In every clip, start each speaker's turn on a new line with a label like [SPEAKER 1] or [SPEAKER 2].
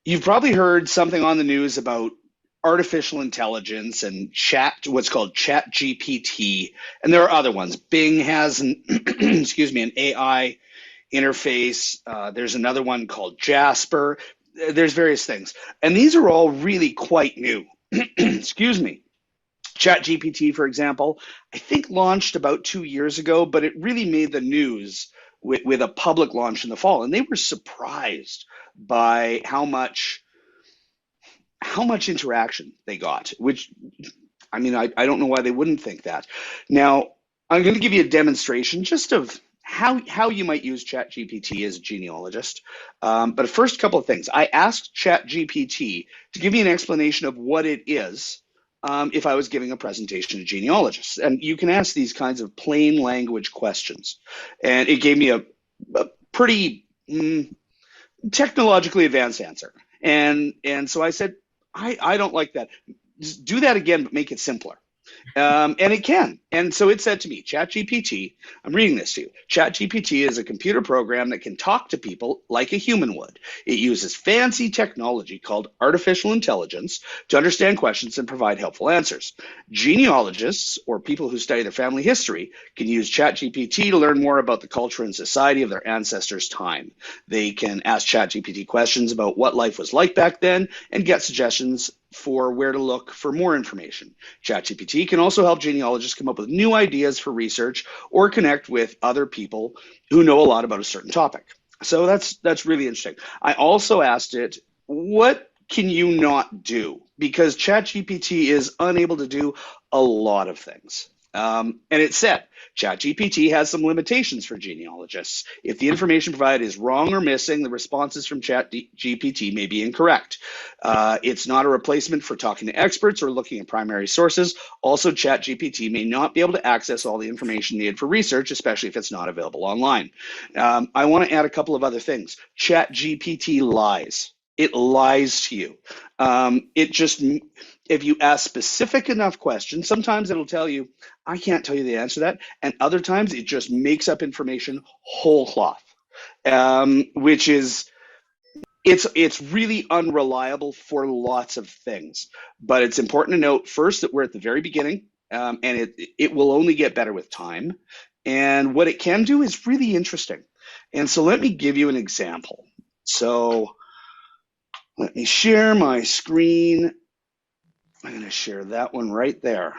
[SPEAKER 1] You've probably heard something on the news about artificial intelligence and what's called Chat GPT, and there are other ones. Bing has an, excuse me, an AI interface. There's another one called Jasper. There's various things, and these are all really quite new. Excuse me. Chat GPT, for example, I think launched about 2 years ago, but it really made the news with a public launch in the fall, and they were surprised by how much interaction they got, which, I mean, I don't know why they wouldn't think that. Now, I'm going to give you a demonstration just of how you might use ChatGPT as a genealogist. But first, a couple of things. I asked ChatGPT to give me an explanation of what it is if I was giving a presentation to genealogists. And you can ask these kinds of plain language questions. And it gave me a pretty technologically advanced answer. And so I said, I don't like that. Just do that again, but make it simpler. And it can. And so it said to me, ChatGPT, I'm reading this to you. ChatGPT is a computer program that can talk to people like a human would. It uses fancy technology called artificial intelligence to understand questions and provide helpful answers. Genealogists, or people who study their family history, can use ChatGPT to learn more about the culture and society of their ancestors' time. They can ask ChatGPT questions about what life was like back then and get suggestions for where to look for more information. ChatGPT can also help genealogists come up with new ideas for research or connect with other people who know a lot about a certain topic. So that's really interesting. I also asked it, what can you not do? Because ChatGPT is unable to do a lot of things. And it said, ChatGPT has some limitations for genealogists. If the information provided is wrong or missing, the responses from ChatGPT may be incorrect. It's not a replacement for talking to experts or looking at primary sources. Also, ChatGPT may not be able to access all the information needed for research, especially if it's not available online. I want to add a couple of other things. ChatGPT lies. It lies to you. If you ask specific enough questions, sometimes it'll tell you, I can't tell you the answer to that. And other times it just makes up information whole cloth, which is, it's really unreliable for lots of things. But it's important to note first that we're at the very beginning, and it will only get better with time. And what it can do is really interesting. And so let me give you an example. So let me share my screen. I'm going to share that one right there.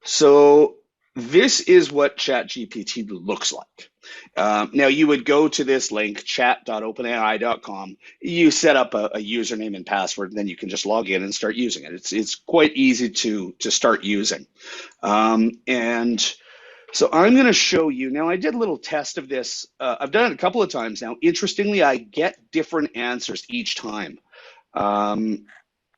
[SPEAKER 1] So this is what ChatGPT looks like. Now you would go to this link, chat.openai.com. You set up a username and password, and then you can just log in and start using it. It's quite easy to start using. And so I'm going to show you. Now I did a little test of this. I've done it a couple of times now. Interestingly, I get different answers each time.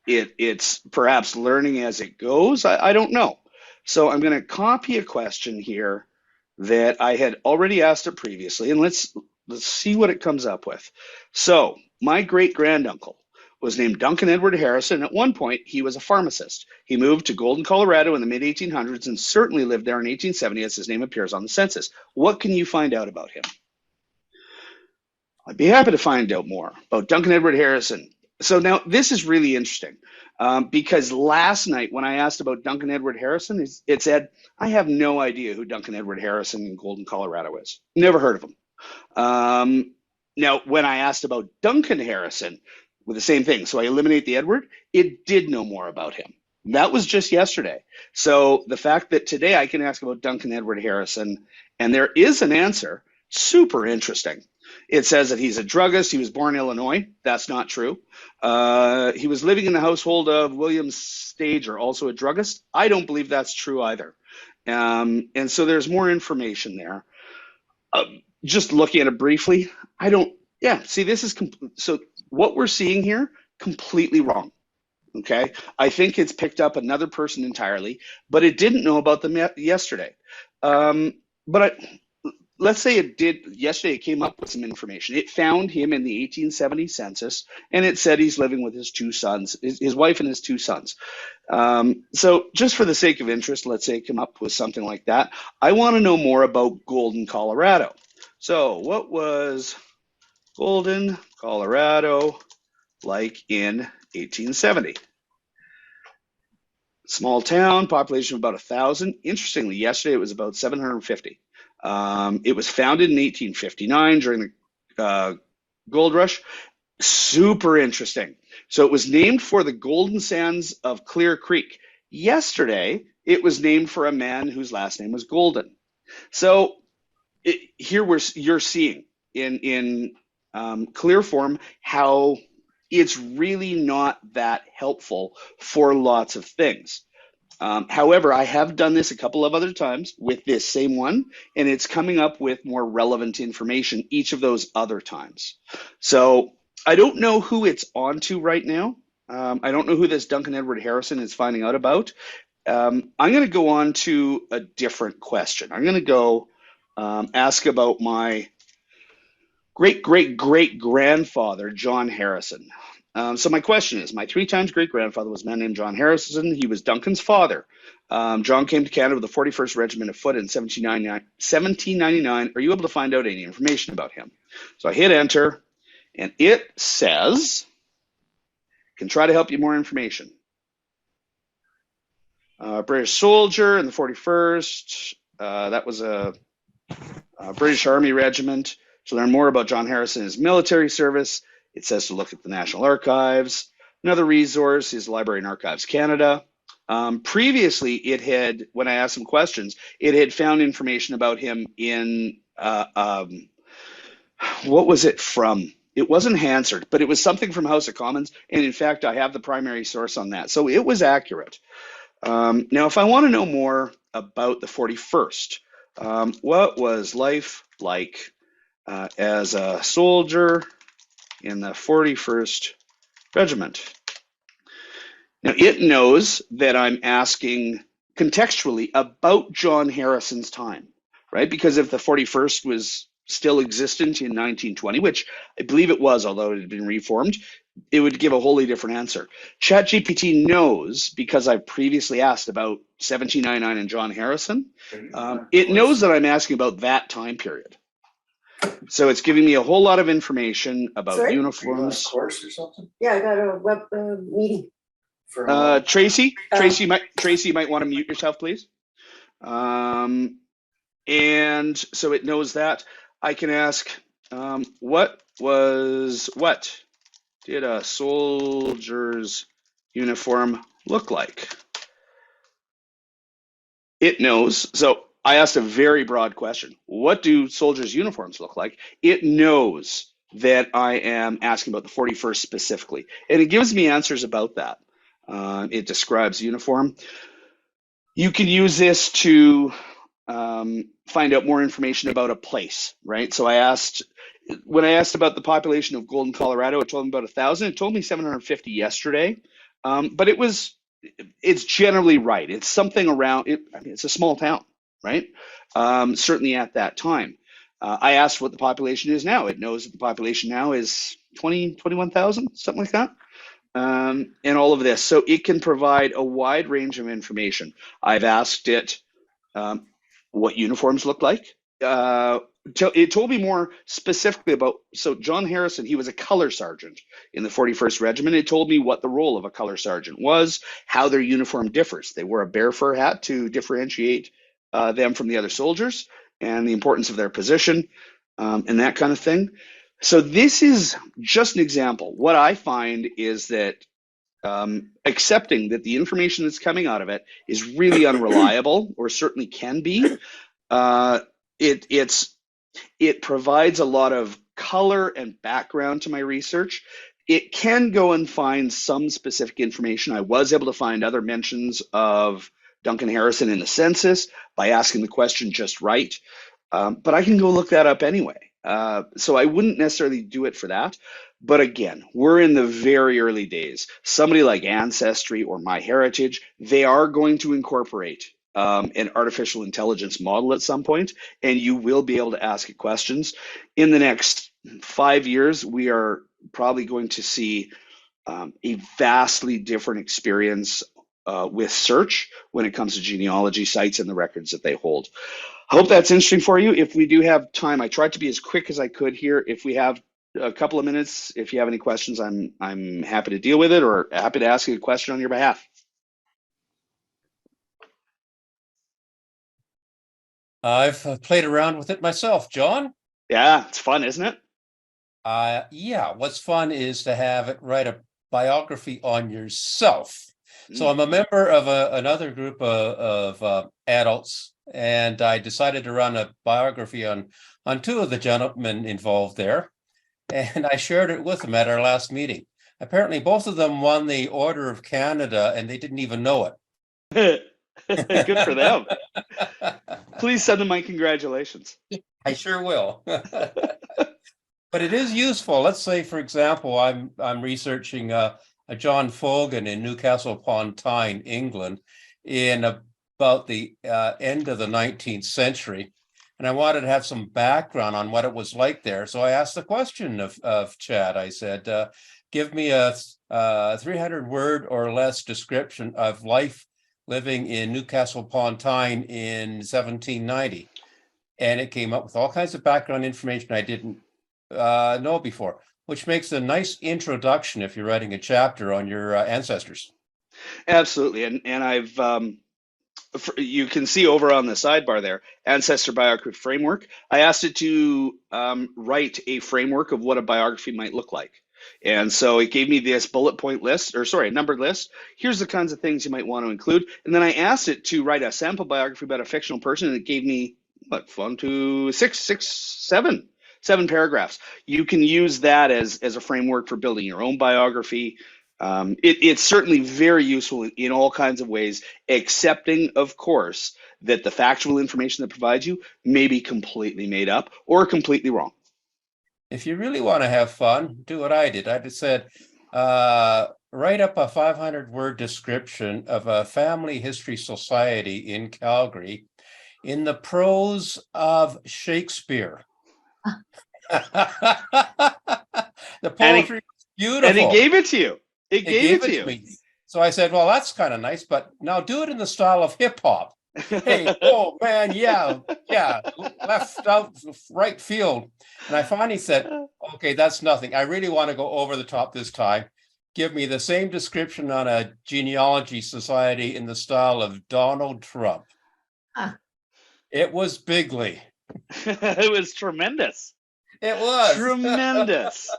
[SPEAKER 1] It's perhaps learning as it goes. I don't know. So I'm going to copy a question here that I had already asked it previously, and let's see what it comes up with. So my great-granduncle was named Duncan Edward Harrison. At one point, he was a pharmacist. He moved to Golden, Colorado in the mid-1800s and certainly lived there in 1870 as his name appears on the census. What can you find out about him? I'd be happy to find out more about Duncan Edward Harrison. So now this is really interesting because last night when I asked about Duncan Edward Harrison, it said, I have no idea who Duncan Edward Harrison in Golden, Colorado is. Never heard of him. Now, when I asked about Duncan Harrison, with the same thing, so I eliminate the Edward, it did know more about him. That was just yesterday. So the fact that today I can ask about Duncan Edward Harrison and there is an answer, super interesting. It says that he's a druggist. He was born in Illinois. That's not true. He was living in the household of William Stager, also a druggist. I don't believe that's true either. And so there's more information there. Just looking at it briefly, see, this is, so what we're seeing here, completely wrong. Okay, I think it's picked up another person entirely, but it didn't know about them yesterday. Let's say it did. Yesterday, it came up with some information. It found him in the 1870 census, and it said he's living with his two sons, his wife and his two sons. So just for the sake of interest, let's say it came up with something like that. I want to know more about Golden, Colorado. So what was Golden, Colorado, like in 1870. Small town, population of about 1,000. Interestingly, yesterday it was about 750. It was founded in 1859 during the gold rush. Super interesting. So it was named for the golden sands of Clear Creek. Yesterday, it was named for a man whose last name was Golden. So here you're seeing in clear form how it's really not that helpful for lots of things. However, I have done this a couple of other times with this same one, and it's coming up with more relevant information each of those other times. So I don't know who it's onto right now. I don't know who this Duncan Edward Harrison is finding out about. I'm going to go on to a different question. I'm going to go ask about my great-great-great-grandfather, John Harrison. So my question is, my 3 times great-grandfather was a man named John Harrison. He was Duncan's father. John came to Canada with the 41st Regiment of Foot in 1799. Are you able to find out any information about him? So I hit enter, and it says, can try to help you more information. British soldier in the 41st. That was a British Army regiment. To learn more about John Harrison and his military service, it says to look at the National Archives. Another resource is Library and Archives Canada. Previously, it had, when I asked some questions, it had found information about him in, what was it from? It wasn't Hansard, but it was something from House of Commons. And in fact, I have the primary source on that. So it was accurate. Now, if I want to know more about the 41st, what was life like as a soldier in the 41st Regiment? Now, it knows that I'm asking contextually about John Harrison's time, right? Because if the 41st was still existent in 1920, which I believe it was, although it had been reformed, it would give a wholly different answer. Chat GPT knows, because I've previously asked about 1799 and John Harrison, it knows that I'm asking about that time period. So it's giving me a whole lot of information about uniforms.
[SPEAKER 2] Course or something?
[SPEAKER 3] Yeah, I got a web meeting.
[SPEAKER 1] Tracy, you might want to mute yourself, please. And so it knows that. I can ask, what did a soldier's uniform look like? It knows. So I asked a very broad question. What do soldiers' uniforms look like? It knows that I am asking about the 41st specifically, and it gives me answers about that. It describes uniform. You can use this to find out more information about a place, right? So when I asked about the population of Golden, Colorado, it told me about 1,000. It told me 750 yesterday, but it's generally right. It's something around it. I mean, it's a small town, right? Certainly at that time. I asked what the population is now. It knows that the population now is 21,000, something like that. And all of this. So it can provide a wide range of information. I've asked it what uniforms look like. It told me more specifically about, so John Harrison, he was a color sergeant in the 41st Regiment. It told me what the role of a color sergeant was, how their uniform differs. They wore a bear fur hat to differentiate them from the other soldiers, and the importance of their position, and that kind of thing. So this is just an example. What I find is that accepting that the information that's coming out of it is really unreliable, or certainly can be, it provides a lot of color and background to my research. It can go and find some specific information. I was able to find other mentions of Duncan Harrison in the census by asking the question just right, but I can go look that up anyway. So I wouldn't necessarily do it for that. But again, we're in the very early days. Somebody like Ancestry or MyHeritage, they are going to incorporate an artificial intelligence model at some point, and you will be able to ask it questions. In the next 5 years, we are probably going to see a vastly different experience with search when it comes to genealogy sites and the records that they hold. I hope that's interesting for you. If we do have time, I tried to be as quick as I could here. If we have a couple of minutes. If you have any questions, I'm happy to deal with it or happy to ask you a question on your behalf.
[SPEAKER 2] I've played around with it myself, John.
[SPEAKER 1] Yeah, it's fun, isn't it?
[SPEAKER 2] Yeah, what's fun is to have it write a biography on yourself. So
[SPEAKER 1] Mm.
[SPEAKER 2] I'm a member of another group of adults, and I decided to run a biography on two of the gentlemen involved there, and I shared it with them at our last meeting. Apparently, both of them won the Order of Canada, and they didn't even know
[SPEAKER 1] Good for them.
[SPEAKER 2] it.
[SPEAKER 1] Please send them my congratulations.
[SPEAKER 2] I sure will. But it is useful. Let's say, for example, I'm researching a John Fogan in Newcastle upon Tyne, England, in about the end of the 19th century, and I wanted to have some background on what it was like there. So I asked the question of Chad. I said, "Give me a 300 word or less description of life living in Newcastle upon Tyne in 1790." And it came up with all kinds of background information I didn't know before, which makes a nice introduction if you're writing a chapter on your ancestors.
[SPEAKER 1] Absolutely, and I've you can see over on the sidebar there, ancestor biography framework. I asked it to write a framework of what a biography might look like. And so it gave me this bullet point list, or sorry, a numbered list. Here's the kinds of things you might want to include. And then I asked it to write a sample biography about a fictional person, and it gave me what, one, two, seven paragraphs. You can use that as a framework for building your own biography. It's certainly very useful in all kinds of ways, accepting, of course, that the factual information that provides you may be completely made up or completely wrong.
[SPEAKER 2] If you really want to have fun, do what I did. I just said, write up a 500-word description of a family history society in Calgary in the prose of Shakespeare. The
[SPEAKER 1] And it,
[SPEAKER 2] poetry was
[SPEAKER 1] and it
[SPEAKER 2] beautiful.
[SPEAKER 1] gave it to you. It
[SPEAKER 2] It
[SPEAKER 1] gave it
[SPEAKER 2] gave
[SPEAKER 1] to
[SPEAKER 2] it to
[SPEAKER 1] you.
[SPEAKER 2] me. So I said, well, that's kind of nice, but now do it in the style of hip hop. Hey, oh man, yeah, left out, right field. And I finally said, okay, that's nothing. I really want to go over the top this time. Give me the same description on a genealogy society in the style of Donald Trump.
[SPEAKER 3] Ah,
[SPEAKER 2] It was bigly.
[SPEAKER 1] It was tremendous.
[SPEAKER 2] It was.
[SPEAKER 1] Tremendous.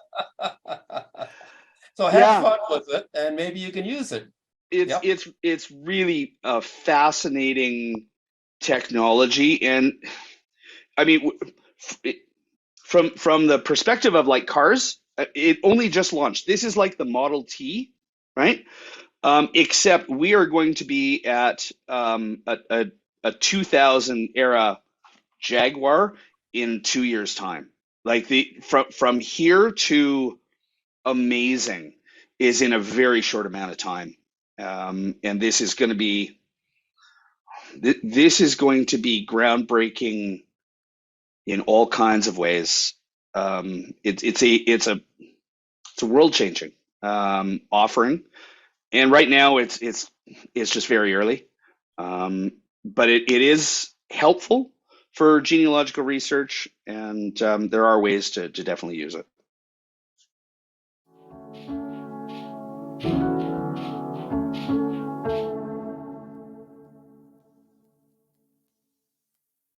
[SPEAKER 2] So have
[SPEAKER 1] Yeah,
[SPEAKER 2] fun with it, and maybe you can use it.
[SPEAKER 1] it's
[SPEAKER 2] Yep.
[SPEAKER 1] it's it's really a fascinating technology, and I mean, from the perspective of like cars, it only just launched. This is like the Model T, right? Except we are going to be at a 2000 era Jaguar in 2 years' time. Like the from here to amazing is in a very short amount of time, and this is going to be this is going to be groundbreaking in all kinds of ways. It's a world changing offering, and right now it's just very early, but it is helpful for genealogical research, and there are ways to definitely use it.